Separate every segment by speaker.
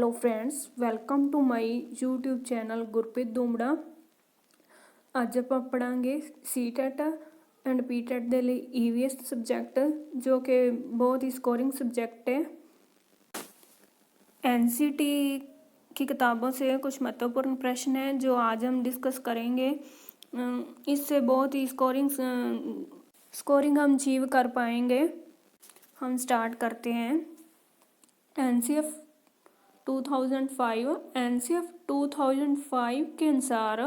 Speaker 1: Hello friends, welcome to my YouTube channel Gurpreet Dumra. ਅੱਜ ਆਪਾਂ ਪੜਾਂਗੇ CTET and PTET ਦੇ ਲਈ ईवीएस सब्जेक्ट जो कि बहुत ही स्कोरिंग सब्जेक्ट है। एनसीटी की किताबों से कुछ महत्वपूर्ण प्रश्न हैं जो आज हम डिस्कस करेंगे। इससे बहुत ही स्कोरिंग हम अचीव कर पाएंगे। हम स्टार्ट करते हैं। एनसीएफ 2005 के अनुसार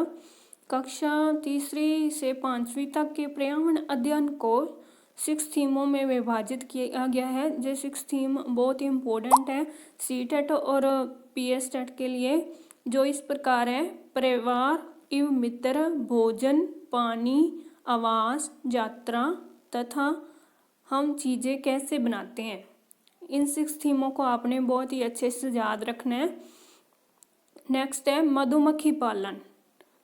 Speaker 1: कक्षा तीसरी से पाँचवीं तक के पर्यावरण अध्ययन को 6 थीमों में विभाजित किया गया है। जो 6 थीम बहुत ही इम्पोर्टेंट है सीटेट और पीएसटेट के लिए, जो इस प्रकार है: परिवार एवं मित्र, भोजन, पानी, आवास, यात्रा तथा हम चीज़ें कैसे बनाते हैं। इन 6 थीमों को आपने बहुत ही अच्छे से याद रखना है। नेक्स्ट है मधुमक्खी पालन।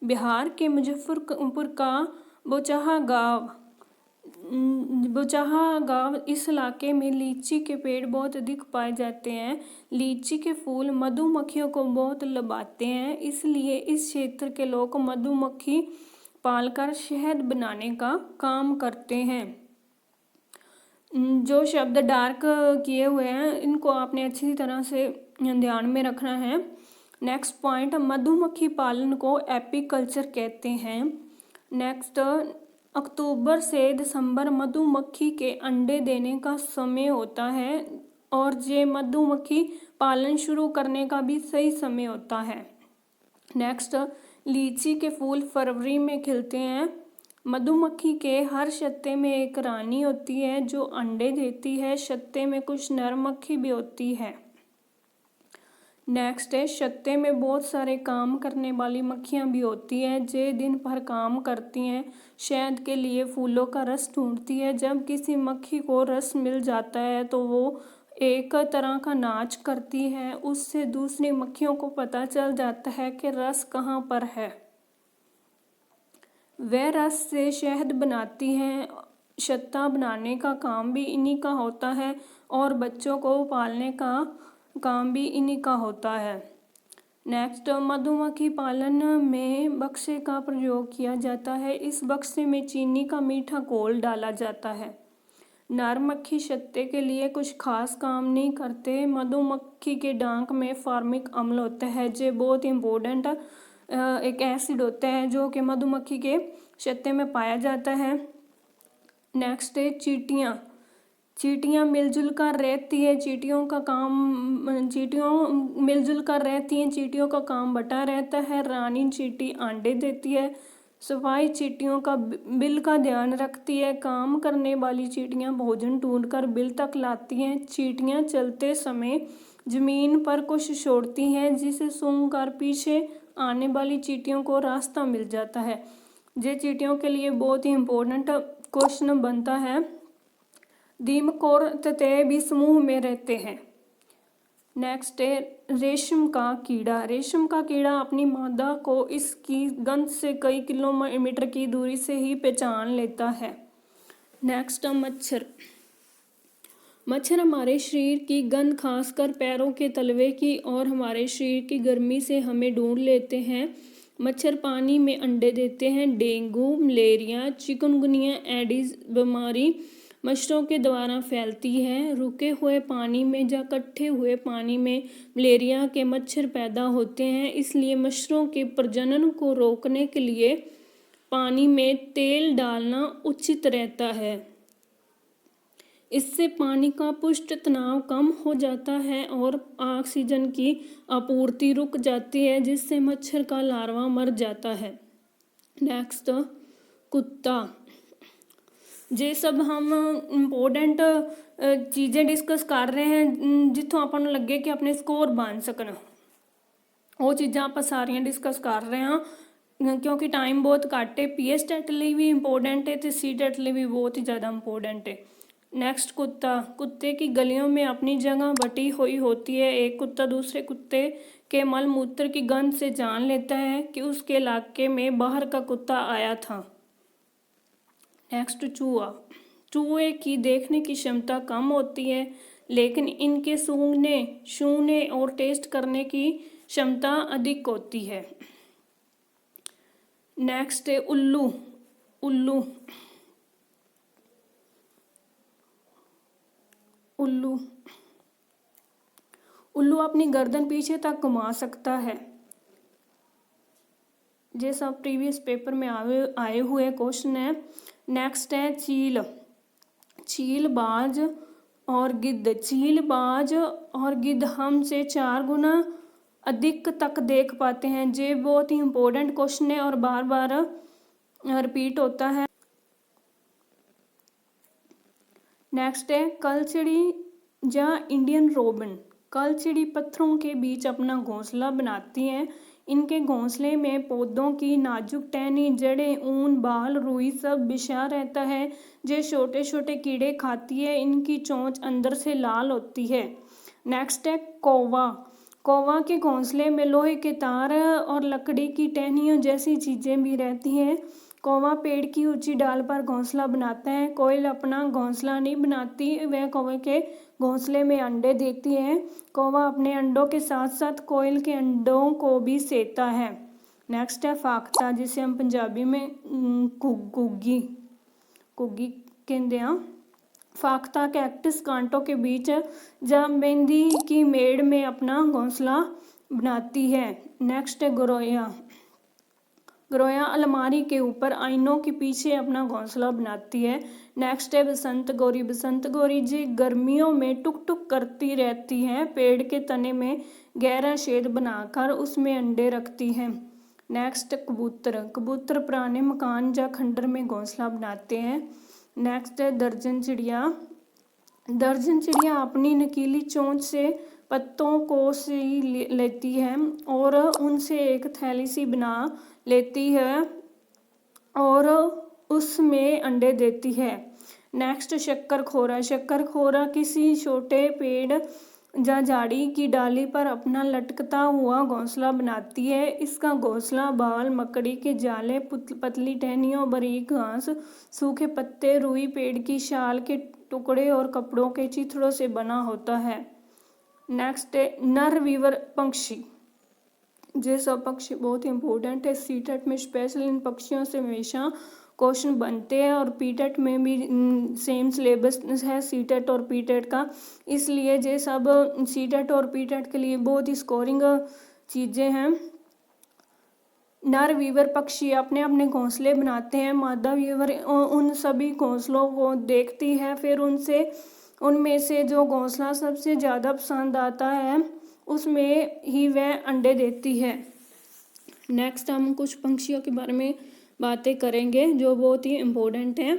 Speaker 1: बिहार के मुजफ्फरपुर का बोचाहा गांव इस इलाके में लीची के पेड़ बहुत अधिक पाए जाते हैं। लीची के फूल मधुमक्खियों को बहुत लुभाते हैं, इसलिए इस क्षेत्र के लोग मधुमक्खी पालकर शहद बनाने का काम करते हैं। जो शब्द डार्क किए हुए हैं इनको आपने अच्छी तरह से ध्यान में रखना है। नेक्स्ट पॉइंट, मधुमक्खी पालन को एपीकल्चर कहते हैं। नेक्स्ट, अक्टूबर से दिसंबर मधुमक्खी के अंडे देने का समय होता है और ये मधुमक्खी पालन शुरू करने का भी सही समय होता है। नेक्स्ट, लीची के फूल फरवरी में खिलते हैं। मधुमक्खी के हर छत्ते में एक रानी होती है जो अंडे देती है। छत्ते में कुछ नर मक्खी भी होती है। नेक्स्ट है, छत्ते में बहुत सारे काम करने वाली मक्खियाँ भी होती हैं जो दिन भर काम करती हैं। शहद के लिए फूलों का रस ढूंढती है। जब किसी मक्खी को रस मिल जाता है तो वो एक तरह का नाच करती है। उससे दूसरी मक्खियों को पता चल जाता है कि रस कहाँ पर है। वह रस से शहद बनाती हैं। छत्ता बनाने का काम भी इन्हीं का होता है और बच्चों को पालने का काम भी इन्हीं का होता है। नेक्स्ट, मधुमक्खी पालन में बक्से का प्रयोग किया जाता है। इस बक्से में चीनी का मीठा घोल डाला जाता है। नर मक्खी छत्ते के लिए कुछ खास काम नहीं करते। मधुमक्खी के डांक में फार्मिक अम्ल होता है जो बहुत इम्पोर्टेंट एक एसिड होता है जो कि मधुमक्खी के छत्ते में पाया जाता है। नेक्स्ट है चींटियाँ मिलजुल कर रहती है। चींटियों का काम बटा रहता है। रानी चींटी अंडे देती है। सफाई चींटियों का बिल का ध्यान रखती है। काम करने वाली चींटियाँ भोजन ढूंढकर बिल तक लाती हैं। चींटियाँ चलते समय जमीन पर कुछ छोड़ती हैं जिसे सूंघकर पीछे आने वाली चींटियों को रास्ता मिल जाता है। ये चींटियों के लिए बहुत ही इम्पोर्टेंट क्वेश्चन बनता है। दीमक और ततैया भी समूह में रहते हैं। नेक्स्ट है रेशम का कीड़ा अपनी मादा को इसकी गंध से कई किलोमीटर की दूरी से ही पहचान लेता है। नेक्स्ट, मच्छर हमारे शरीर की गंध खासकर पैरों के तलवे की और हमारे शरीर की गर्मी से हमें ढूंढ लेते हैं। मच्छर पानी में अंडे देते हैं। डेंगू, मलेरिया, चिकनगुनिया, एडिस बीमारी मच्छरों के द्वारा फैलती है। रुके हुए पानी में या इकट्ठे हुए पानी में मलेरिया के मच्छर पैदा होते हैं। इसलिए मच्छरों के प्रजनन को रोकने के लिए पानी में तेल डालना उचित रहता है। इससे पानी का पृष्ठ तनाव कम हो जाता है और ऑक्सीजन की आपूर्ति रुक जाती है जिससे मच्छर का लार्वा मर जाता है। नेक्स्ट, कुत्ता। ये सब हम इंपोर्टेंट चीज़ें डिस्कस कर रहे हैं जितों अपन लगे कि अपने स्कोर बन सकन। वो चीज़ां आप सारियां डिस्कस कर रहे हैं क्योंकि टाइम बहुत घट है। पीएसटेट लिए भी इंपोर्टेंट है तो सीटेट लिए भी बहुत ही ज़्यादा इंपोर्टेंट है। नेक्स्ट, कुत्ते की गलियों में अपनी जगह बटी हुई होती है। एक कुत्ता दूसरे कुत्ते के मल मूत्र की गंध से जान लेता है कि उसके इलाके में बाहर का कुत्ता आया था। नेक्स्ट, चूहे की देखने की क्षमता कम होती है लेकिन इनके सूंघने और टेस्ट करने की क्षमता अधिक होती है। नेक्स्ट है उल्लू। उल्लू उल्लू उल्लू अपनी गर्दन पीछे तक घुमा सकता है। ये सब प्रीवियस पेपर में आए हुए क्वेश्चन है। नेक्स्ट है चील। चीलबाज और गिद्ध। चीलबाज और गिद्ध हमसे 4 गुना अधिक तक देख पाते हैं। ये बहुत ही इम्पोर्टेंट क्वेश्चन है और बार बार रिपीट होता है। नेक्स्ट है कलचिड़ी या इंडियन रोबिन। कलचिड़ी पत्थरों के बीच अपना घोंसला बनाती हैं। इनके घोंसले में पौधों की नाजुक टहनी, जड़ें, ऊन, बाल, रुई सब बिछा रहता है। ये छोटे छोटे कीड़े खाती है। इनकी चोंच अंदर से लाल होती है। नेक्स्ट है कौवा। कौवा के घोंसले में लोहे के तार और लकड़ी की टहनियों जैसी चीज़ें भी रहती हैं। कौवा पेड़ की ऊंची डाल पर घोंसला बनाता है। कोयल अपना घोंसला नहीं बनाती, वह कौवे के घोंसले में अंडे देती है। कौवा अपने अंडों के साथ साथ कोयल के अंडों को भी सेता है। नेक्स्ट है फाख्ता, जिसे हम पंजाबी में घुग्गी कहते हैं। फाख्ता कैक्टस कांटों के बीच या मेहंदी की मेड़ में अपना घोंसला बनाती है। नेक्स्ट है गौरैया। गौरैया अलमारी के ऊपर आईनों के पीछे अपना घोंसला बनाती है। नेक्स्ट है बसंत गौरी। बसंत गौरी जी गर्मियों में टुक टुक करती रहती हैं। पेड़ के तने में गहरा छेद बनाकर उसमें अंडे रखती हैं। नेक्स्ट कबूतर। कबूतर पुराने मकान या खंडर में घोंसला बनाते हैं। नेक्स्ट है दर्जन चिड़िया। दर्जन चिड़िया अपनी नुकीली चोंच से पत्तों को सी लेती है और उनसे एक थैली सी बना लेती है और उसमें अंडे देती है। नेक्स्ट शक्करखोरा। शक्करखोरा किसी छोटे पेड़ या झाड़ी की डाली पर अपना लटकता हुआ घोंसला बनाती है। इसका घोंसला बाल, मकड़ी के जाले, पतली टहनियों, बारीक घास, सूखे पत्ते, रुई, पेड़ की शाल के टुकड़े और कपड़ों के चिथड़ों से बना होता है। नेक्स्ट है नर वीवर पक्षी। ये सब पक्षी बहुत इंपॉर्टेंट है। सीटेट में स्पेशल इन पक्षियों से हमेशा क्वेश्चन बनते हैं और पीटेट में भी सेम सिलेबस है सीटेट और पीटेट का, इसलिए ये सब सीटेट और पीटेट के लिए बहुत ही स्कोरिंग चीज़ें हैं। नर वीवर पक्षी अपने अपने घोंसले बनाते हैं। मादा वीवर उन सभी घोंसलों को देखती है, फिर उनमें से जो घोंसला सबसे ज़्यादा पसंद आता है उसमें ही वह अंडे देती है। नेक्स्ट हम कुछ पंछियों के बारे में बातें करेंगे जो बहुत ही इम्पोर्टेंट हैं।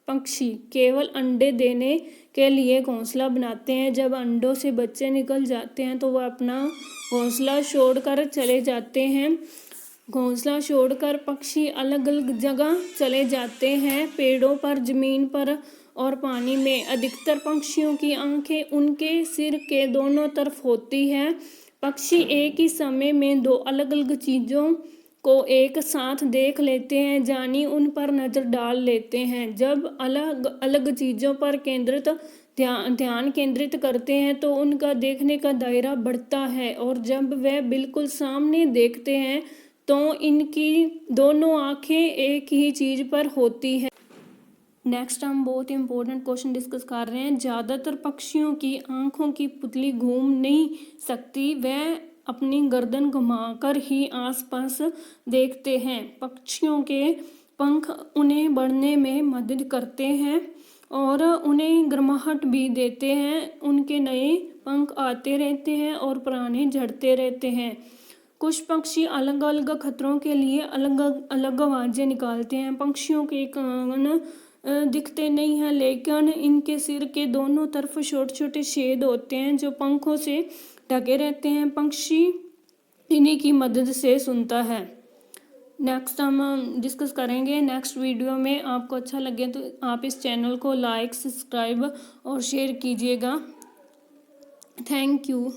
Speaker 1: पक्षी केवल अंडे देने के लिए घोंसला बनाते हैं। जब अंडों से बच्चे निकल जाते हैं तो वह अपना घोंसला छोड़कर चले जाते हैं। घोंसला छोड़कर पक्षी अलग अलग जगह चले जाते हैं, पेड़ों पर, जमीन पर और पानी में। अधिकतर पक्षियों की आंखें उनके सिर के दोनों तरफ होती हैं। पक्षी एक ही समय में 2 अलग अलग चीज़ों को एक साथ देख लेते हैं, यानी उन पर नज़र डाल लेते हैं। जब अलग अलग चीज़ों पर ध्यान केंद्रित करते हैं तो उनका देखने का दायरा बढ़ता है और जब वह बिल्कुल सामने देखते हैं तो इनकी दोनों आंखें एक ही चीज़ पर होती हैं। नेक्स्ट हम बहुत ही इम्पोर्टेंट क्वेश्चन डिस्कस कर रहे हैं। ज़्यादातर पक्षियों की आंखों की पुतली घूम नहीं सकती, वह अपनी गर्दन घुमाकर ही आसपास देखते हैं। पक्षियों के पंख उन्हें बढ़ने में मदद करते हैं और उन्हें गर्माहट भी देते हैं। उनके नए पंख आते रहते हैं और पुराने झड़ते रहते हैं। कुछ पक्षी अलग अलग खतरों के लिए अलग अलग आवाज़ें निकालते हैं। पक्षियों के कान दिखते नहीं हैं, लेकिन इनके सिर के दोनों तरफ छोटे छोटे छेद होते हैं जो पंखों से ढके रहते हैं। पक्षी इन्हीं की मदद से सुनता है। नेक्स्ट हम डिस्कस करेंगे नेक्स्ट वीडियो में। आपको अच्छा लगे तो आप इस चैनल को लाइक, सब्सक्राइब और शेयर कीजिएगा। Thank you.